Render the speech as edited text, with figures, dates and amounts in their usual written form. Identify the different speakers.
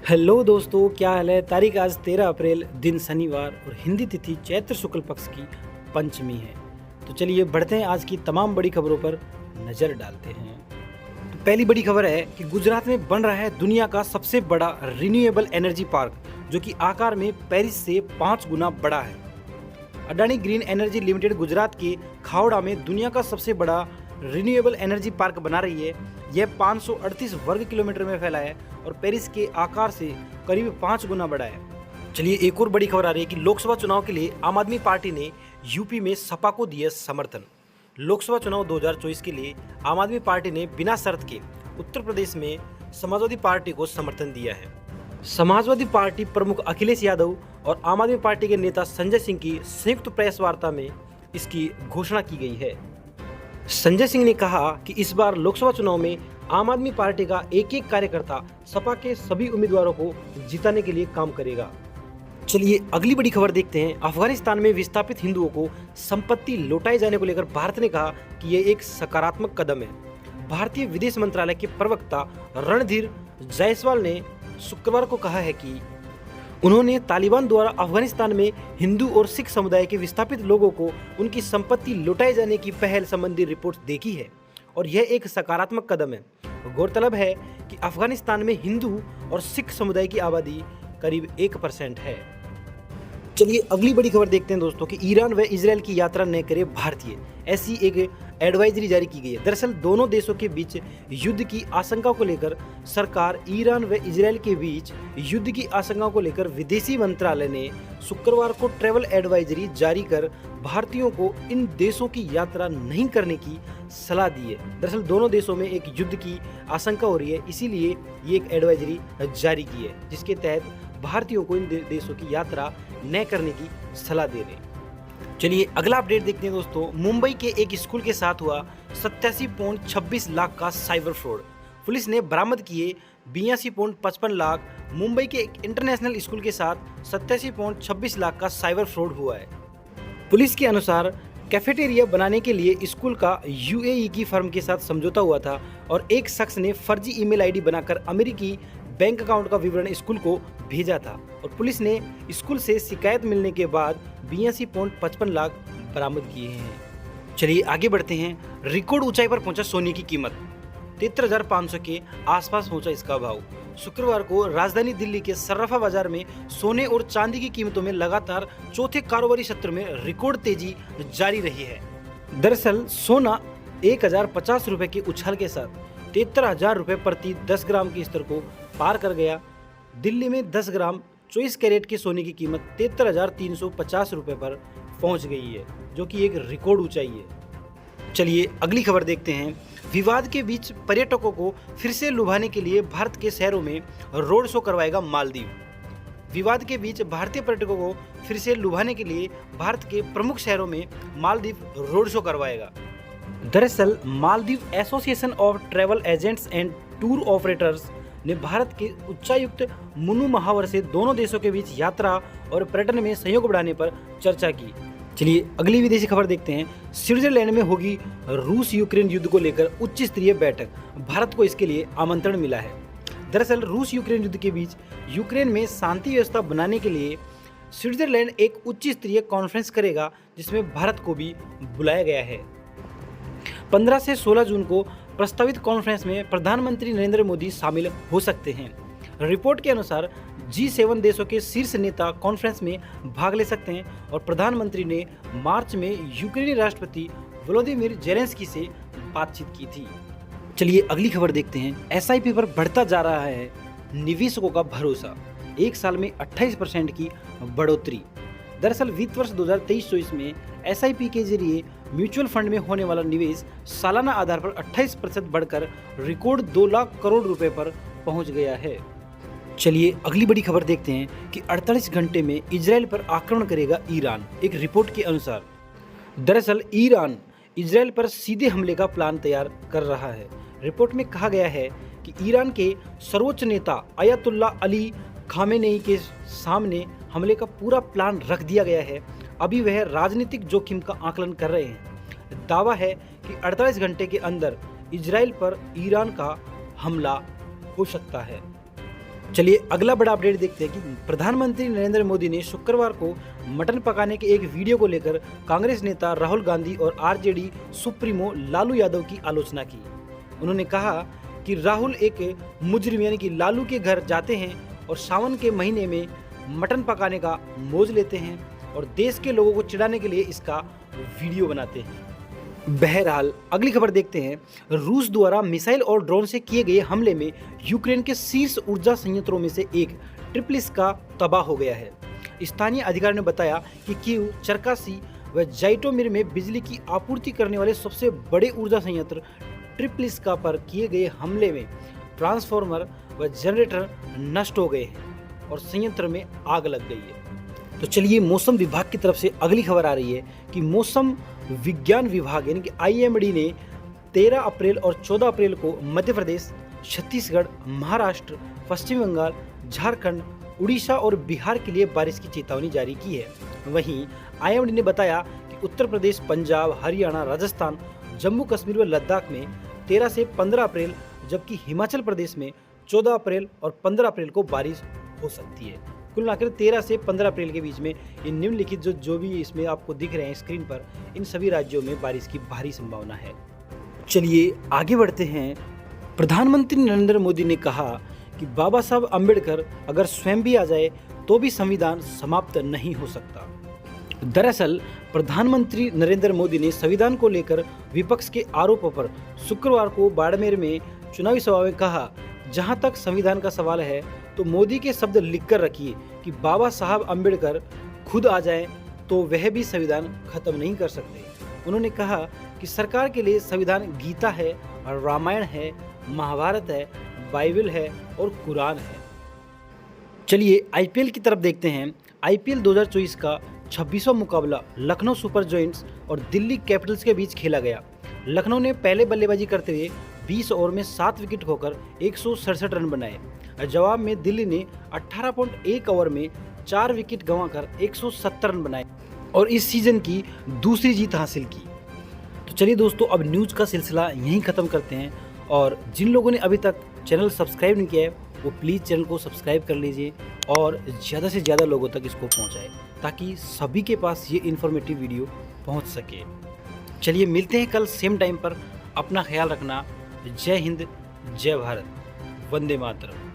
Speaker 1: Hello दोस्तों, क्या हाल है। तारीख आज 13 अप्रैल, दिन शनिवार और हिंदी तिथि चैत्र शुक्ल पक्ष की पंचमी है। तो चलिए बढ़ते हैं, आज की तमाम बड़ी खबरों पर नज़र डालते हैं। तो पहली बड़ी खबर है कि गुजरात में बन रहा है दुनिया का सबसे बड़ा रिन्यूएबल एनर्जी पार्क, जो कि आकार में पेरिस से 5 गुना बड़ा है। Adani green energy limited Gujarat के खावड़ा में दुनिया का सबसे बड़ा रिन्यूएबल एनर्जी पार्क बना रही है। यह 538 वर्ग किलोमीटर में फैला है और पेरिस के आकार से करीब 5 गुना बड़ा है। चलिए एक और बड़ी खबर आ रही है कि लोकसभा चुनाव के लिए आम आदमी पार्टी ने यूपी में सपा को दिया समर्थन। लोकसभा चुनाव 2024 के लिए आम आदमी पार्टी ने बिना शर्त के उत्तर प्रदेश में समाजवादी पार्टी को समर्थन दिया है। समाजवादी पार्टी प्रमुख अखिलेश यादव और आम आदमी पार्टी के नेता संजय सिंह की संयुक्त प्रेस वार्ता में इसकी घोषणा की गई है। संजय सिंह ने कहा कि इस बार लोकसभा चुनाव में आम आदमी पार्टी का एक एक कार्यकर्ता सपा के सभी उम्मीदवारों को जिताने के लिए काम करेगा। चलिए अगली बड़ी खबर देखते हैं। अफगानिस्तान में विस्थापित हिंदुओं को संपत्ति लौटाए जाने को लेकर भारत ने कहा कि यह एक सकारात्मक कदम है। भारतीय विदेश मंत्रालय के प्रवक्ता रणधीर जायसवाल ने शुक्रवार को कहा है कि उन्होंने तालिबान द्वारा अफगानिस्तान में हिंदू और सिख समुदाय के विस्थापित लोगों को उनकी संपत्ति लौटाए जाने की पहल संबंधी रिपोर्ट देखी है और यह एक सकारात्मक कदम है। गौरतलब है कि अफगानिस्तान में हिंदू और सिख समुदाय की आबादी करीब 1% है। चलिए अगली बड़ी खबर देखते हैं दोस्तों कि ईरान व इजरायल की यात्रा न करे भारतीय, ऐसी एक एडवाइजरी जारी की गई है। दरअसल दोनों देशों के बीच युद्ध की आशंका को लेकर सरकार ईरान व इजरायल के बीच युद्ध की आशंका को लेकर विदेशी मंत्रालय ने शुक्रवार को ट्रैवल एडवाइजरी जारी कर भारतीयों को इन देशों की यात्रा नहीं करने की सलाह दी है। दरअसल दोनों देशों में एक युद्ध की आशंका हो रही है, इसीलिए ये एक एडवाइजरी जारी की है, जिसके तहत भारतीयों को इन देशों की यात्रा न करने की सलाह दे रहे हैं। चलिए अगला अपडेट देखते हैं दोस्तों। मुंबई के एक स्कूल के साथ हुआ 87.26 लाख का साइबर फ्रॉड। पुलिस ने बरामद किए 82.55 लाख। मुंबई के एक इंटरनेशनल स्कूल के साथ 87.26 लाख का साइबर फ्रॉड हुआ है। पुलिस के अनुसार कैफेटेरिया बनाने के लिए स्कूल का यूएई की फर्म के साथ समझौता हुआ था और एक शख्स ने फर्जी ईमेल आईडी बनाकर अमेरिकी बैंक अकाउंट का विवरण स्कूल को भेजा था और पुलिस ने स्कूल से शिकायत मिलने के बाद 82.55 लाख बरामद किए हैं। चलिए आगे बढ़ते हैं। रिकॉर्ड ऊंचाई पर पहुंचा सोने की कीमत, 73,500 के आसपास पहुंचा इसका भाव। शुक्रवार को राजधानी दिल्ली के सर्राफा बाजार में सोने और चांदी की कीमतों में लगातार चौथे कारोबारी सत्र में रिकॉर्ड तेजी जारी रही है। दरअसल सोना 1,050 रुपए के उछाल के साथ 73,000 रुपए प्रति 10 ग्राम के स्तर को पार कर गया। दिल्ली में 10 ग्राम 24 कैरेट के सोने की कीमत 73,350 रुपए पर पहुंच गई है, जो कि एक रिकॉर्ड ऊंचाई है। चलिए अगली खबर देखते हैं। विवाद के बीच पर्यटकों को फिर से लुभाने के लिए भारत के शहरों में रोड शो करवाएगा मालदीव। विवाद के बीच भारतीय पर्यटकों को फिर से लुभाने के लिए भारत के प्रमुख शहरों में मालदीव रोड शो करवाएगा। दरअसल Maldives association of travel agents and tour operators ने भारत के उच्चायुक्त मुनु महावर से दोनों देशों के बीच यात्रा और पर्यटन में सहयोग बढ़ाने पर चर्चा की। चलिए अगली विदेशी खबर देखते हैं। स्विट्जरलैंड में होगी रूस यूक्रेन युद्ध को लेकर उच्च स्तरीय बैठक, भारत को इसके लिए आमंत्रण मिला है। दरअसल रूस यूक्रेन युद्ध के बीच यूक्रेन में शांति व्यवस्था बनाने के लिए स्विट्जरलैंड एक उच्च स्तरीय कॉन्फ्रेंस करेगा, जिसमें भारत को भी बुलाया गया है। 15 से 16 जून को प्रस्तावित कॉन्फ्रेंस में प्रधानमंत्री नरेंद्र मोदी शामिल हो सकते हैं। रिपोर्ट के अनुसार G7 देशों के शीर्ष नेता कॉन्फ्रेंस में भाग ले सकते हैं और प्रधानमंत्री ने मार्च में यूक्रेनी राष्ट्रपति वोलोदिमीर जेलेंस्की से बातचीत की थी। चलिए अगली खबर देखते हैं। SIP पर बढ़ता जा रहा है निवेशकों का भरोसा, एक साल में 28% की बढ़ोतरी। दरअसल वित्त वर्ष 2023-24 में SIP के जरिए म्यूचुअल फंड में होने वाला निवेश सालाना आधार पर 28% बढ़कर रिकॉर्ड 2 लाख करोड़ रुपए पर पहुंच गया है। चलिए अगली बड़ी खबर देखते हैं कि 48 घंटे में इजरायल पर आक्रमण करेगा ईरान, एक रिपोर्ट के अनुसार। दरअसल ईरान इजरायल पर सीधे हमले का प्लान तैयार कर रहा है। रिपोर्ट में कहा गया है कि ईरान के सर्वोच्च नेता अयतुल्ला अली खामेनेई के सामने हमले का पूरा प्लान रख दिया गया है। अभी वह राजनीतिक जोखिम का आकलन कर रहे हैं। दावा है कि 48 घंटे के अंदर इजरायल पर ईरान का हमला हो सकता है। चलिए अगला बड़ा अपडेट देखते हैं कि प्रधानमंत्री नरेंद्र मोदी ने शुक्रवार को मटन पकाने के एक वीडियो को लेकर कांग्रेस नेता राहुल गांधी और आरजेडी सुप्रीमो लालू यादव की आलोचना की। उन्होंने कहा कि राहुल एक मुजरिम यानी कि लालू के घर जाते हैं और सावन के महीने में मटन पकाने का मौज लेते हैं और देश के लोगों को चिढ़ाने के लिए इसका वीडियो बनाते हैं। बहरहाल अगली खबर देखते हैं। रूस द्वारा मिसाइल और ड्रोन से किए गए हमले में यूक्रेन के शीर्ष ऊर्जा संयंत्रों में से एक ट्रिप्लिस्का तबाह हो गया है। स्थानीय अधिकारियों ने बताया कि कीव, चरकासी व जाइटोमिर में बिजली की आपूर्ति करने वाले सबसे बड़े ऊर्जा संयंत्र ट्रिप्लिस्का पर किए गए हमले में ट्रांसफार्मर व जनरेटर नष्ट हो गए हैं और संयंत्र में आग लग गई है। तो चलिए मौसम विभाग की तरफ से अगली खबर आ रही है कि मौसम विज्ञान विभाग यानी कि IMD ने 13 अप्रैल और 14 अप्रैल को मध्य प्रदेश, छत्तीसगढ़, महाराष्ट्र, पश्चिम बंगाल, झारखंड, उड़ीसा और बिहार के लिए बारिश की चेतावनी जारी की है। वहीं IMD ने बताया कि उत्तर प्रदेश, पंजाब, हरियाणा, राजस्थान, जम्मू कश्मीर व लद्दाख में 13 से 15 अप्रैल, जबकि हिमाचल प्रदेश में 14 अप्रैल और 15 अप्रैल को बारिश हो सकती है। कुल मिलाकर 13 से 15 अप्रैल के बीच में ये निम्नलिखित जो भी इसमें आपको दिख रहे हैं स्क्रीन पर, इन सभी राज्यों में बारिश की भारी संभावना है। चलिए आगे बढ़ते हैं। प्रधानमंत्री नरेंद्र मोदी ने कहा कि बाबा साहब अम्बेडकर अगर स्वयं भी आ जाए तो भी संविधान समाप्त नहीं हो सकता। दरअसल प्रधानमंत्री नरेंद्र मोदी ने संविधान को लेकर विपक्ष के आरोपों पर शुक्रवार को बाड़मेर में चुनावी सभा में कहा, जहां तक संविधान का सवाल है तो मोदी के शब्द लिखकर रखिए कि बाबा साहब अम्बेडकर खुद आ जाएं तो वह भी संविधान खत्म नहीं कर सकते। उन्होंने कहा कि सरकार के लिए संविधान गीता है, रामायण है, महाभारत है, बाइबल है और कुरान है। चलिए IPL की तरफ देखते हैं। IPL 2024 का 26वां मुकाबला लखनऊ सुपर जायंट्स और दिल्ली कैपिटल्स के बीच खेला गया। लखनऊ ने पहले बल्लेबाजी करते हुए 20 ओवर में 7 विकेट खोकर 167 रन बनाए। जवाब में दिल्ली ने 18.1 ओवर में 4 विकेट गंवाकर 170 रन बनाए और इस सीजन की दूसरी जीत हासिल की। तो चलिए दोस्तों, अब न्यूज़ का सिलसिला यहीं ख़त्म करते हैं और जिन लोगों ने अभी तक चैनल सब्सक्राइब नहीं किया है वो प्लीज़ चैनल को सब्सक्राइब कर लीजिए और ज़्यादा से ज़्यादा लोगों तक इसको पहुँचाएँ ताकि सभी के पास ये इन्फॉर्मेटिव वीडियो पहुँच सके। चलिए मिलते हैं कल सेम टाइम पर। अपना ख्याल रखना। जय हिंद, जय भारत, वंदे मातरम।